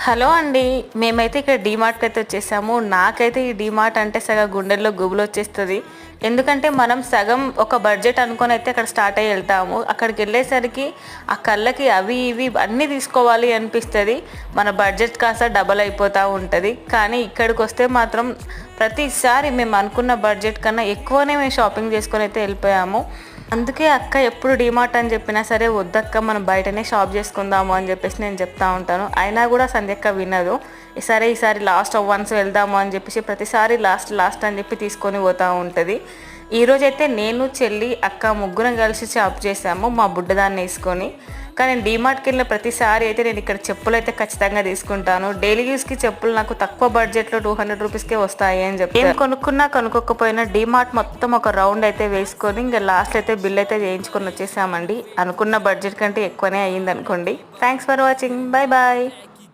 Hello అండి. మేమైతే ఇక్కడ డీమార్ట్కి అయితే వచ్చేసాము. నాకైతే ఈ డీమార్ట్ అంటే సగం గుండెల్లో గుబులు వచ్చేస్తుంది. ఎందుకంటే మనం సగం ఒక బడ్జెట్ అనుకొని అయితే అక్కడ స్టార్ట్ అయ్యి వెళ్తాము. అక్కడికి వెళ్ళేసరికి ఆ కళ్ళకి అవి ఇవి అన్నీ తీసుకోవాలి అనిపిస్తుంది. మన బడ్జెట్ కాస్త డబల్ అయిపోతూ ఉంటుంది. కానీ ఇక్కడికి వస్తే మాత్రం ప్రతిసారి మేము అనుకున్న బడ్జెట్ కన్నా ఎక్కువనే మేము షాపింగ్ చేసుకొని అయితే వెళ్ళిపోయాము. అందుకే అక్క ఎప్పుడు డీమార్ట్ అని చెప్పినా సరే వద్దక్క మనం బయటనే షాప్ చేసుకుందాము అని చెప్పేసి నేను చెప్తా ఉంటాను. అయినా కూడా సంధ్యక్క వినదు. ఈసారి లాస్ట్ వన్స్ వెళ్దాము అని చెప్పేసి ప్రతిసారి లాస్ట్ అని చెప్పి తీసుకొని పోతూ ఉంటుంది. ఈరోజైతే నేను చెల్లి అక్క ముగ్గురం కలిసి షాప్ చేసాము మా బుడ్డదాన్ని వేసుకొని. కానీ నేను డీమార్ట్కి వెళ్ళిన ప్రతిసారి అయితే నేను ఇక్కడ చెప్పులు అయితే ఖచ్చితంగా తీసుకుంటాను. డైలీ యూస్కి చెప్పులు నాకు తక్కువ బడ్జెట్లో 200 రూపీస్కే వస్తాయి అని చెప్పి ఏం కొనుక్కున్నా కొనుక్కోకపోయినా డీమార్ట్ మొత్తం ఒక రౌండ్ అయితే వేసుకొని ఇంకా లాస్ట్ అయితే బిల్ అయితే చేయించుకొని వచ్చేసామండి. అనుకున్న బడ్జెట్ కంటే ఎక్కువనే అయ్యింది అనుకోండి. Thanks for watching. Bye bye.